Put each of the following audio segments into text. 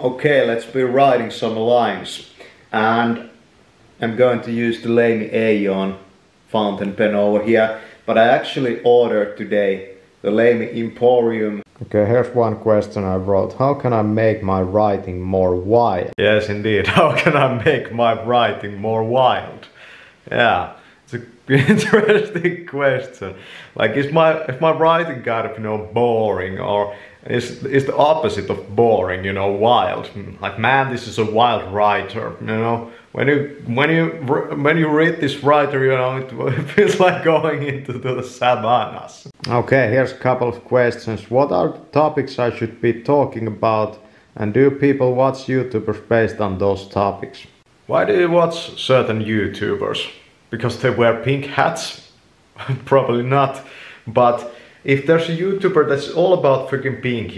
Okay, let's be writing some lines. And I'm going to use the Lamy Aeon fountain pen over here. But I actually ordered today the Lamy Emporium. Okay, here's one question I wrote. How can I make my writing more wild? Yes, indeed. How can I make my writing more wild? Yeah, it's an interesting question. Like, is my writing kind of, boring, or is the opposite of boring, wild? Like, man, this is a wild writer, When you read this writer, it feels like going into the savannas. Okay, here's a couple of questions. What are the topics I should be talking about? And do people watch YouTubers based on those topics? Why do you watch certain YouTubers? Because they wear pink hats? Probably not. But if there's a YouTuber that's all about freaking pink,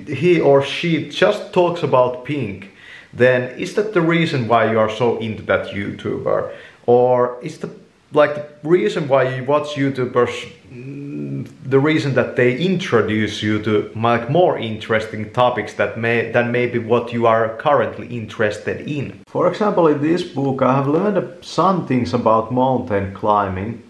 he or she just talks about pink, then is that the reason why you are so into that YouTuber? Or is the reason why you watch YouTubers the reason that they introduce you to more interesting topics than maybe what you are currently interested in? For example, in this book I have learned some things about mountain climbing,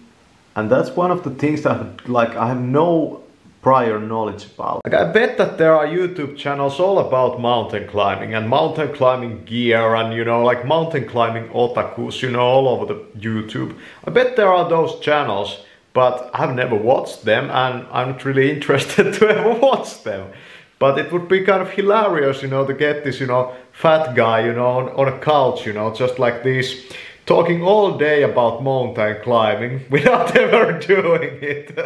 and that's one of the things that I have no prior knowledge about. I bet that there are YouTube channels all about mountain climbing and mountain climbing gear and mountain climbing otakus, all over the YouTube. I bet there are those channels, but I've never watched them and I'm not really interested to ever watch them. But it would be kind of hilarious, to get this, fat guy, on a couch, just like this, talking all day about mountain climbing without ever doing it.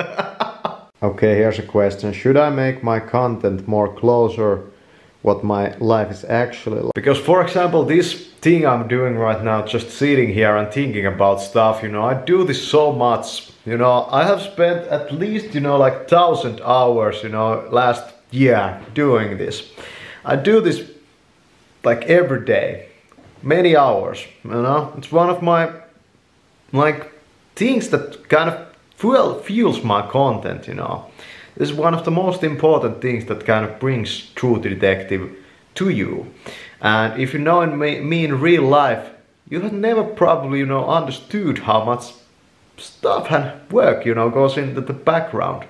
Okay, here's a question. Should I make my content more closer what my life is actually like? Because, for example, this thing I'm doing right now, just sitting here and thinking about stuff, I do this so much. I have spent at least, 1,000 hours, last year doing this. I do this every day, many hours, It's one of my, things that kind of fuels my content, This is one of the most important things that kind of brings True Detective to you. And if you know me in real life, you have never probably, understood how much stuff and work, goes into the background.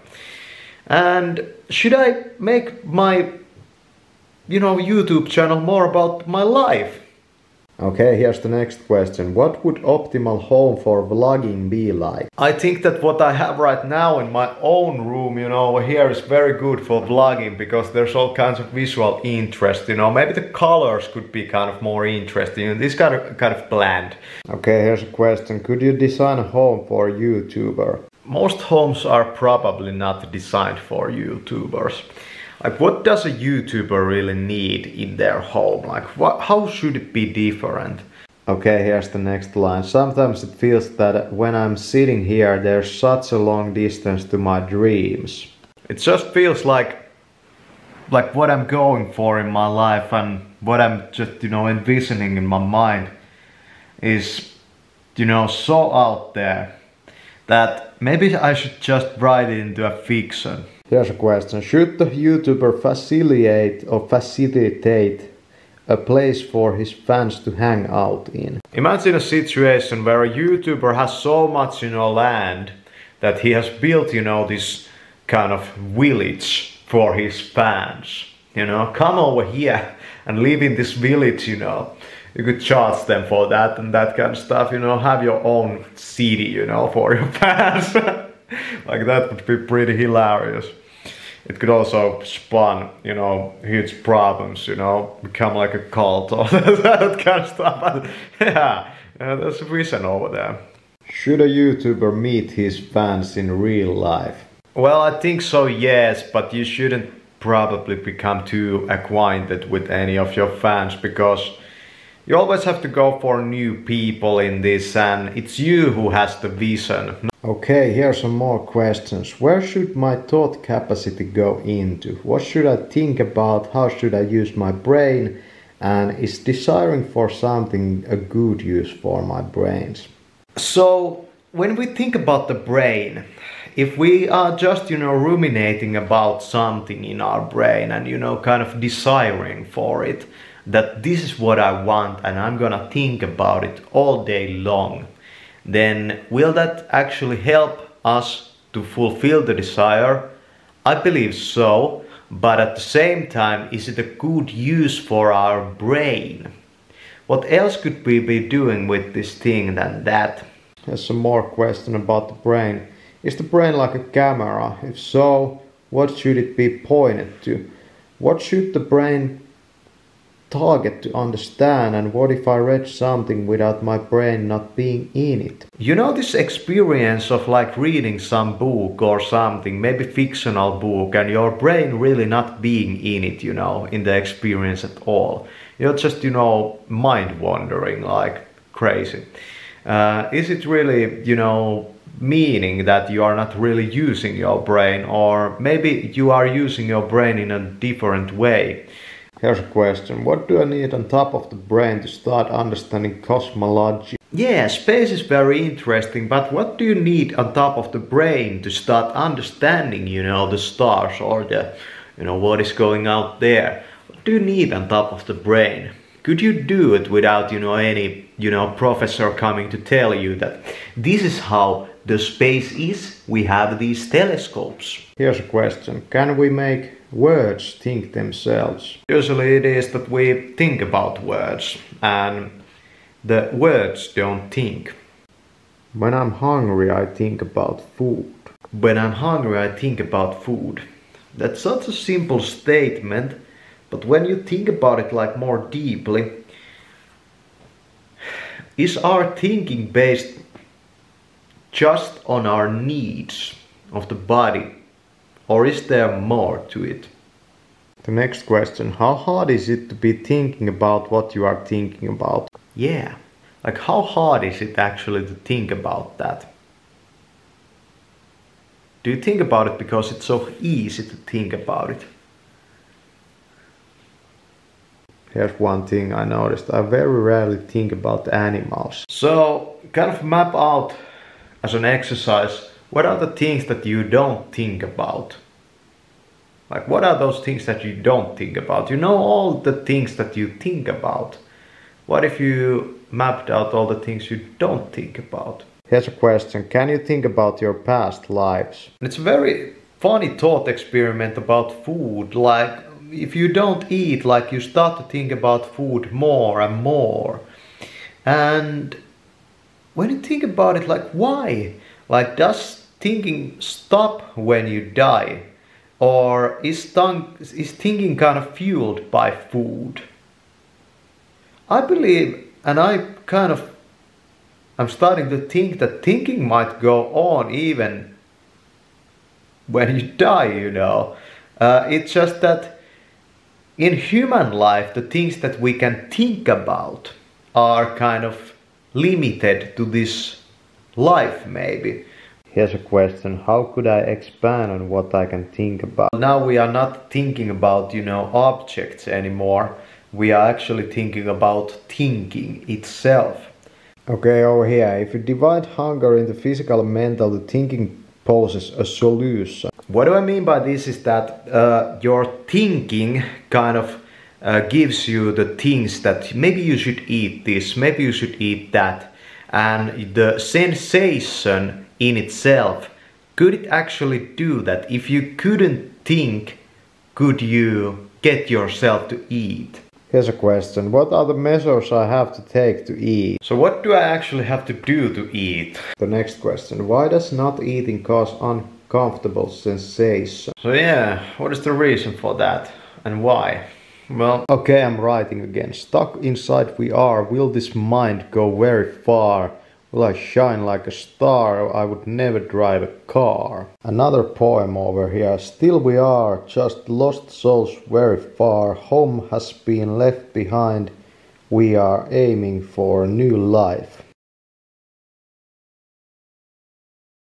And should I make my, YouTube channel more about my life? Okay, here's the next question. What would optimal home for vlogging be like? I think that what I have right now in my own room, over here is very good for vlogging because there's all kinds of visual interest, Maybe the colors could be kind of more interesting, this kind of bland. Okay, here's a question. Could you design a home for a YouTuber? Most homes are probably not designed for YouTubers. What does a YouTuber really need in their home? How should it be different? Okay, here's the next line. Sometimes it feels that when I'm sitting here, there's such a long distance to my dreams. It just feels like what I'm going for in my life and what I'm just, envisioning in my mind is, so out there that maybe I should just write it into a fiction. Here's a question. Should the YouTuber facilitate a place for his fans to hang out in? Imagine a situation where a YouTuber has so much, land that he has built, this kind of village for his fans. Come over here and live in this village, You could charge them for that and that kind of stuff, have your own city, for your fans. That would be pretty hilarious. It could also spawn, huge problems, become like a cult or that kind of stuff. But yeah, there's a vision over there. Should a YouTuber meet his fans in real life? Well, I think so, yes, but you shouldn't probably become too acquainted with any of your fans because you always have to go for new people in this and it's you who has the vision. Okay, here are some more questions. Where should my thought capacity go into? What should I think about? How should I use my brain? And is desiring for something a good use for my brains? So, when we think about the brain, if we are just, ruminating about something in our brain and, kind of desiring for it, that this is what I want and I'm gonna think about it all day long, then will that actually help us to fulfill the desire? I believe so, but at the same time, is it a good use for our brain? What else could we be doing with this thing than that? There's some more question about the brain. Is the brain like a camera? If so, what should it be pointed to? What should the brain target to understand, and what if I read something without my brain not being in it? This experience of like reading some book or something, maybe fictional book, and your brain really not being in it, in the experience at all. You're just, mind wandering like crazy. Is it really, meaning that you are not really using your brain, or maybe you are using your brain in a different way? Here's a question. What do I need on top of the brain to start understanding cosmology? Yeah, space is very interesting, but what do you need on top of the brain to start understanding, the stars or the, what is going out there? What do you need on top of the brain? Could you do it without, any, professor coming to tell you that this is how the space is? We have these telescopes. Here's a question. Can we make words think themselves? Usually it is that we think about words and the words don't think. When I'm hungry, I think about food. When I'm hungry, I think about food. That's such a simple statement, but when you think about it like more deeply, is our thinking based just on our needs of the body, or is there more to it? The next question. How hard is it to be thinking about what you are thinking about? Yeah, like how hard is it actually to think about that? Do you think about it because it's so easy to think about it? Here's one thing I noticed. I very rarely think about animals. So, kind of map out as an exercise, what are the things that you don't think about? Like, what are those things that you don't think about? All the things that you think about. What if you mapped out all the things you don't think about? Here's a question. Can you think about your past lives? It's a very funny thought experiment about food. Like, if you don't eat, like you start to think about food more and more. And when you think about it, like why? Like, does thinking stop when you die? Or is thinking kind of fueled by food? I believe, and I'm starting to think that thinking might go on even when you die, It's just that in human life, the things that we can think about are kind of limited to this life, maybe. Here's a question. How could I expand on what I can think about? Now we are not thinking about, objects anymore. We are actually thinking about thinking itself. Okay, over here. If you divide hunger into physical and mental, the thinking poses a solution. What do I mean by this is that your thinking kind of gives you the things that maybe you should eat this, maybe you should eat that. And the sensation in itself, could it actually do that? If you couldn't think, could you get yourself to eat? Here's a question. What are the measures I have to take to eat? So what do I actually have to do to eat? The next question. Why does not eating cause uncomfortable sensation? So yeah, what is the reason for that and why? Well, okay, I'm writing again. Stuck inside we are. Will this mind go very far? Will I shine like a star, or I would never drive a car? Another poem over here. Still we are, just lost souls very far. Home has been left behind. We are aiming for a new life.